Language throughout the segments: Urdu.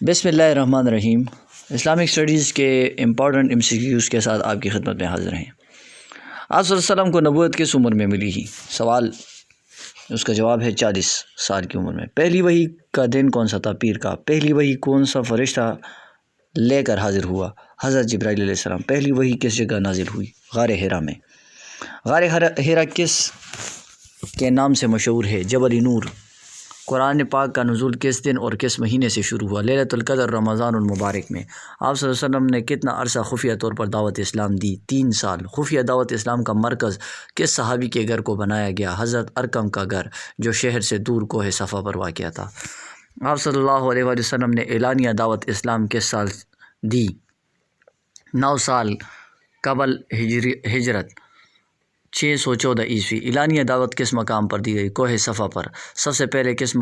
بسم اللہ الرحمن الرحیم۔ اسلامک اسٹڈیز کے امپورٹنٹ MCQs کے ساتھ آپ کی خدمت میں حاضر ہیں۔ آپ صلی اللہ علیہ وسلم کو نبوت کس عمر میں ملی ہی؟ سوال اس کا جواب ہے 40 سال کی عمر میں۔ پہلی وحی کا دن کون سا تھا؟ پیر کا۔ پہلی وحی کون سا فرشتہ لے کر حاضر ہوا؟ حضرت جبرائیل علیہ السلام۔ پہلی وحی کس جگہ نازل ہوئی؟ غار حرا میں۔ غار حرا کس کے نام سے مشہور ہے؟ جبل نور۔ قرآن پاک کا نزول کس دن اور کس مہینے سے شروع ہوا؟ لیلۃ القدر رمضان المبارک میں۔ آپ صلی اللہ علیہ وسلم نے کتنا عرصہ خفیہ طور پر دعوت اسلام دی؟ 3 سال۔ خفیہ دعوت اسلام کا مرکز کس صحابی کے گھر کو بنایا گیا؟ حضرت ارقم کا گھر، جو شہر سے دور کوہ صفا پر واقع تھا۔ آپ صلی اللہ علیہ وآلہ وسلم نے اعلانیہ دعوت اسلام کس سال دی؟ 9 سال قبل ہجرت 614 عیسوی۔ اعلانیہ دعوت کس مقام پر دی گئی؟ کوہ صفا پر۔ سب سے پہلے کس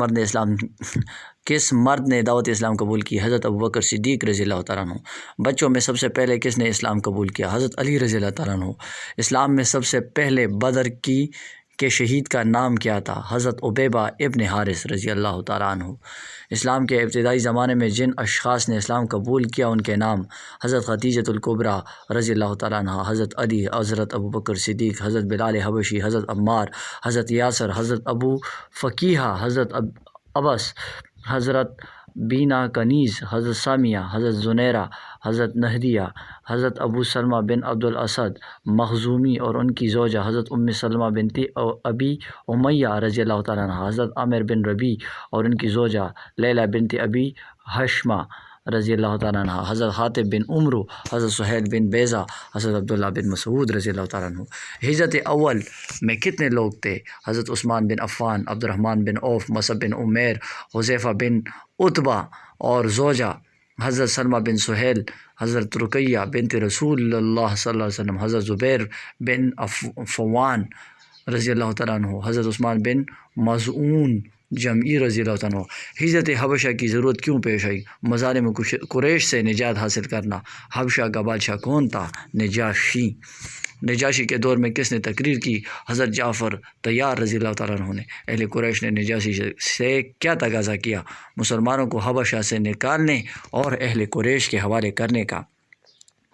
مرد نے دعوت اسلام قبول کی؟ حضرت ابوبکر صدیق رضی اللہ تعالیٰ عنہ۔ بچوں میں سب سے پہلے کس نے اسلام قبول کیا؟ حضرت علی رضی اللہ تعالیٰ عنہ۔ اسلام میں سب سے پہلے بدر کے شہید کا نام کیا تھا؟ حضرت عبیبہ ابن حارث رضی اللہ تعالیٰ عنہ۔ اسلام کے ابتدائی زمانے میں جن اشخاص نے اسلام قبول کیا ان کے نام؟ حضرت خدیجۃ الکبریٰ رضی اللہ تعالیٰ عنہ، حضرت علی، حضرت ابوبکر صدیق، حضرت بلال حبشی، حضرت عمار، حضرت یاسر، حضرت ابو فقیہہ، حضرت ابس، حضرت بینا کنیز، حضرت سامیہ، حضرت زنیرہ، حضرت نہدیہ، حضرت ابو سلمہ بن عبد الاسد مخزومی اور ان کی زوجہ حضرت ام سلمہ بنت ابی امیہ رضی اللہ تعالیٰ عنہ، حضرت عامر بن ربیع اور ان کی زوجہ لیلہ بنت ابی حشمہ رضی اللہ تعالیٰ عنہ، حضرت حاتب بن عمرو، حضرت سہیل بن بیضہ، حضرت عبداللہ بن مسعود رضی اللہ تعالیٰ عنہ۔ ہجرت اول میں کتنے لوگ تھے؟ حضرت عثمان بن عفان، عبد الرحمن بن عوف، مصعب بن عمیر، حذیفہ بن عتبہ اور زوجہ حضرت سلمہ بن سہیل، حضرت رقیہ بنت رسول اللہ صلی اللہ علیہ وسلم، حضرت زبیر بن عفوان رضی اللہ تعالیٰ عنہ، حضرت عثمان بن مظعون جمعی رضی اللہ عنہ۔ ہجرت حبشہ کی ضرورت کیوں پیش آئی؟ مظالم قریش سے نجات حاصل کرنا۔ حبشہ کا بادشاہ کون تھا؟ نجاشی کے دور میں کس نے تقریر کی؟ حضرت جعفر طیار رضی اللہ تعالیٰ عنہ نے۔ اہل قریش نے نجاشی سے کیا تقاضا کیا؟ مسلمانوں کو حبشہ سے نکالنے اور اہل قریش کے حوالے کرنے کا۔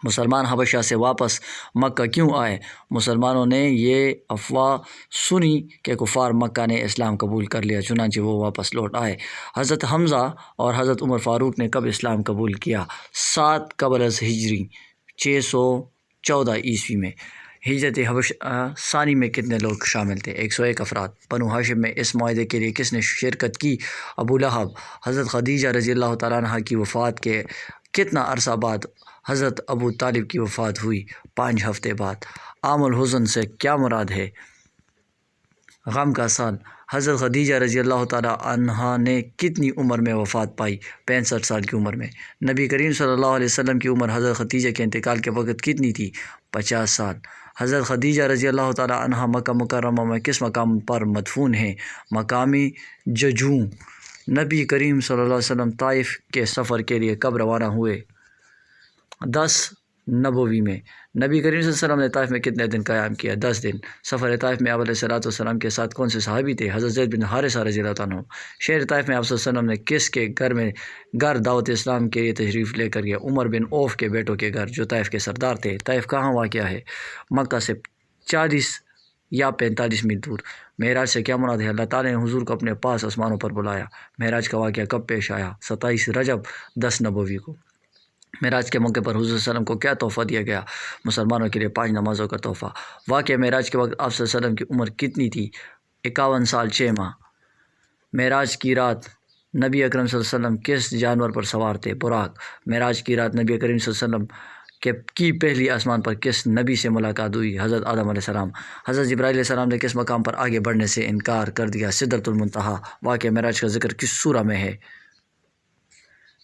مسلمان حبشہ سے واپس مکہ کیوں آئے؟ مسلمانوں نے یہ افواہ سنی کہ کفار مکہ نے اسلام قبول کر لیا، چنانچہ وہ واپس لوٹ آئے۔ حضرت حمزہ اور حضرت عمر فاروق نے کب اسلام قبول کیا؟ 7 قبل از ہجری 614 عیسوی میں۔ ہجرت حبشہ ثانی میں کتنے لوگ شامل تھے؟ 101 افراد۔ بنو ہاشم میں اس معاہدے کے لیے کس نے شرکت کی؟ ابو لہب۔ حضرت خدیجہ رضی اللہ تعالیٰ عنہ کی وفات کے کتنا عرصہ بعد حضرت ابو طالب کی وفات ہوئی؟ 5 ہفتے بعد۔ عام الحزن سے کیا مراد ہے؟ غم کا سال۔ حضرت خدیجہ رضی اللہ تعالیٰ عنہ نے کتنی عمر میں وفات پائی؟ 65 سال کی عمر میں۔ نبی کریم صلی اللہ علیہ وسلم کی عمر حضرت خدیجہ کے انتقال کے وقت کتنی تھی؟ 50 سال۔ حضرت خدیجہ رضی اللہ تعالیٰ عنہ مکہ مکرمہ میں کس مقام پر مدفون ہیں؟ مقام ججوں۔ نبی کریم صلی اللہ علیہ وسلم طائف کے سفر کے لیے کب روانہ ہوئے؟ 10 نبوی میں۔ نبی کریم صلی اللہ علیہ وسلم نے طائف میں کتنے دن قیام کیا؟ 10 دن۔ سفر طائف میں آپ علیہ الصلوۃ والسلام کے ساتھ کون سے صحابی تھے؟ حضرت زید بن حارثہ رضی اللہ عنہ۔ شہر طائف میں آپ صلی اللہ علیہ وسلم نے کس کے گھر دعوت اسلام کے لیے تشریف لے کر گیا؟ عمر بن عوف کے بیٹوں کے گھر، جو طائف کے سردار تھے۔ طائف کہاں واقع ہے؟ مکہ سے 40 یا 45 میل دور۔ معراج سے کیا مراد ہے؟ اللہ تعالیٰ نے حضور کو اپنے پاس آسمانوں پر بلایا۔ معراج کا واقعہ کب پیش آیا؟ 27 رجب 10 نبوی کو۔ معراج کے موقع پر حضور صلی اللہ علیہ وسلم کو کیا تحفہ دیا گیا؟ مسلمانوں کے لیے 5 نمازوں کا تحفہ۔ واقعہ معراج کے وقت آپ صلی اللہ علیہ وسلم کی عمر کتنی تھی؟ 51 سال 6 ماہ۔ معراج کی رات نبی اکرم صلی اللہ علیہ وسلم کس جانور پر سوار تھے؟ براق۔ معراج کی رات نبی کریم صلی اللہ علیہ وسلم کی پہلی آسمان پر کس نبی سے ملاقات ہوئی؟ حضرت آدم علیہ السلام۔ حضرت جبرائیل علیہ السلام نے کس مقام پر آگے بڑھنے سے انکار کر دیا؟ سدرۃ المنتہا۔ واقعہ معراج کا ذکر کس سورہ میں ہے؟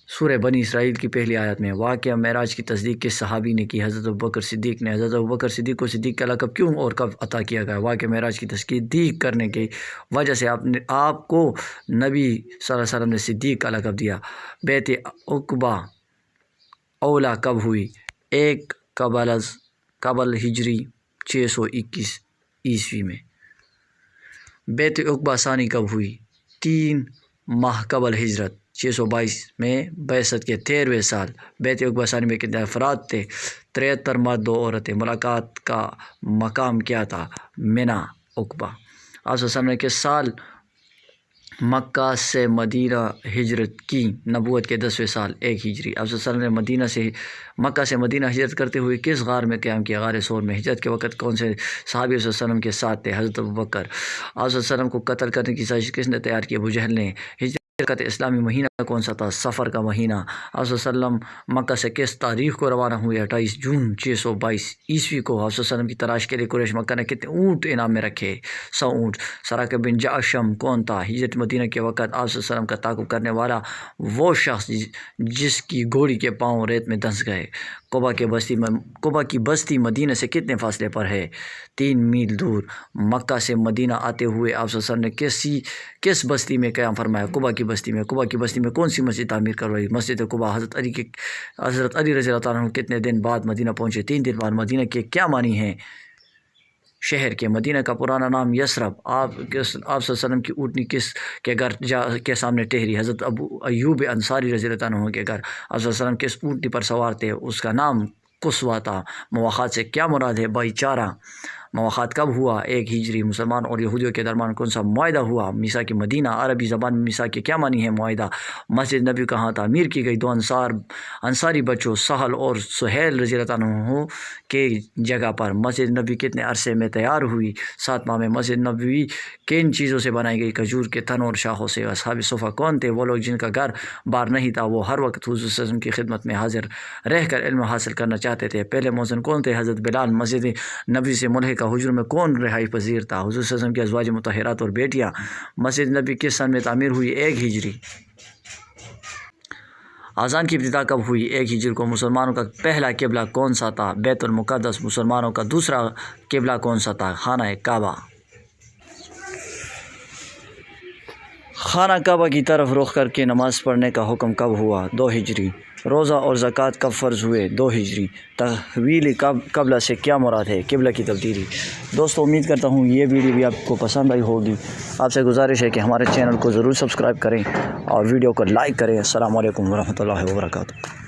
سورہ بنی اسرائیل کی پہلی آیت میں۔ واقعہ معراج کی تصدیق کس صحابی نے کی؟ حضرت ابوبکر صدیق نے۔ حضرت ابوبکر صدیق کو صدیق کا لقب کیوں اور کب عطا کیا گیا؟ واقعہ معراج کی تصدیق کرنے کی وجہ سے آپ کو نبی صلی اللہ علیہ وسلم نے صدیق کا لقب دیا۔ بیعت عقبہ اولیٰ کب ہوئی؟ 1 قبل ہجری 621 عیسوی میں۔ بیعت عقبہ ثانی کب ہوئی؟ 3 ماہ قبل ہجرت 622 میں بعثت کے 13ویں سال بیت عقبہ ثانی میں کتنے افراد تھے؟ 73 مرد 2 عورتیں۔ ملاقات کا مقام کیا تھا؟ منی عقبہ۔ آپ صلی اللہ علیہ وسلم نے کس سال مکہ سے مدینہ ہجرت کی؟ نبوت کے 10ویں سال 1 ہجری۔ آپ صلی اللہ علیہ وسلم نے مکہ سے مدینہ ہجرت کرتے ہوئے کس غار میں قیام کیا؟ غار ثور میں۔ ہجرت کے وقت کون سے صحابی صلی اللہ علیہ وسلم کے ساتھ تھے؟ حضرت ابوبکر۔ آپ صلی اللہ علیہ وسلم کو قتل کرنے کی سازش کس نے تیار کی؟ ابو جہل نے۔ ہجرت کا اسلامی مہینہ کون سا تھا؟ سفر کا مہینہ۔ آپ صلی اللہ علیہ وسلم مکہ سے کس تاریخ کو روانہ ہوئے؟ 28 جون 622 عیسوی کو۔ آپ صلی اللہ علیہ وسلم کی تلاش کے لیے قریش مکہ نے کتنے اونٹ انعام میں رکھے؟ 100 اونٹ۔ سراقہ بن جعشم کون تھا؟ ہجرت مدینہ کے وقت آپ صلی اللہ علیہ وسلم کا تعاقب کرنے والا وہ شخص جس کی گھوڑی کے پاؤں ریت میں دھنس گئے۔ قبا کی بستی مدینہ سے کتنے فاصلے پر ہے؟ 3 میل دور۔ مکہ سے مدینہ آتے ہوئے آپ صلی اللہ علیہ وسلم نے کس بستی میں قیام فرمایا؟ قبا کی بستی میں۔ قبا کی بستی میں کون سی مسجد تعمیر کروائی؟ مسجد قبا۔ حضرت علی رضی اللہ تعالیٰ عنہ کتنے دن بعد مدینہ پہنچے؟ 3 دن بعد۔ مدینہ کے کیا معنی ہیں؟ شہر کے۔ مدینہ کا پرانا نام یثرب۔ آپ صلی اللہ علیہ وسلم کی اونٹنی کس کے گھر کے سامنے ٹہری؟ حضرت ابو ایوب انصاری رضی اللہ عنہ کے گھر۔ آپ صلی اللہ علیہ وسلم کس اونٹنی پر سوار تھے؟ اس کا نام قصوہ تھا۔ مواخات سے کیا مراد ہے؟ بھائی چارہ۔ مواخات کب ہوا؟ 1 ہجری۔ مسلمان اور یہودیوں کے درمیان کون سا معاہدہ ہوا؟ میثاق مدینہ۔ عربی زبان میں میثاق کے کیا معنی ہے؟ معاہدہ۔ مسجد نبی کہاں تعمیر کی گئی؟ 2 انصاری بچوں سہل اور سہیل رضی اللہ عنہ کے جگہ پر۔ مسجد نبی کتنے عرصے میں تیار ہوئی؟ 7 ماہ میں۔ مسجد نبی کن چیزوں سے بنائی گئی؟ کھجور کے تنوں اور شاخوں سے۔ اصحاب صفہ کون تھے؟ وہ لوگ جن کا گھر بار نہیں تھا، وہ ہر وقت حضور صلی اللہ علیہ وسلم کی خدمت میں حاضر رہ کر علم حاصل کرنا چاہتے تھے۔ پہلے مؤذن کون تھے؟ حضرت بلال۔ مسجد نبی سے ملحقہ حجروں میں کون رہائی پذیر تھا؟ حضور صلی اللہ علیہ وسلم کی ازواج مطہرات اور بیٹیاں۔ مسجد نبی کس سن میں تعمیر ہوئی؟ 1 ہجری۔ اذان کی ابتدا کب ہوئی؟ 1 ہجری کو۔ مسلمانوں کا پہلا قبلہ کون سا تھا؟ بیت المقدس۔ مسلمانوں کا دوسرا قبلہ کون سا تھا؟ خانہ کعبہ۔ خانہ کعبہ کی طرف رخ کر کے نماز پڑھنے کا حکم کب ہوا؟ 2 ہجری۔ روزہ اور زکوٰۃ کب فرض ہوئے؟ 2 ہجری۔ تحویل قبلہ سے کیا مراد ہے؟ قبلہ کی تبدیلی۔ دوستو امید کرتا ہوں یہ ویڈیو بھی آپ کو پسند آئی ہوگی۔ آپ سے گزارش ہے کہ ہمارے چینل کو ضرور سبسکرائب کریں اور ویڈیو کو لائک کریں۔ السلام علیکم ورحمۃ اللہ وبرکاتہ۔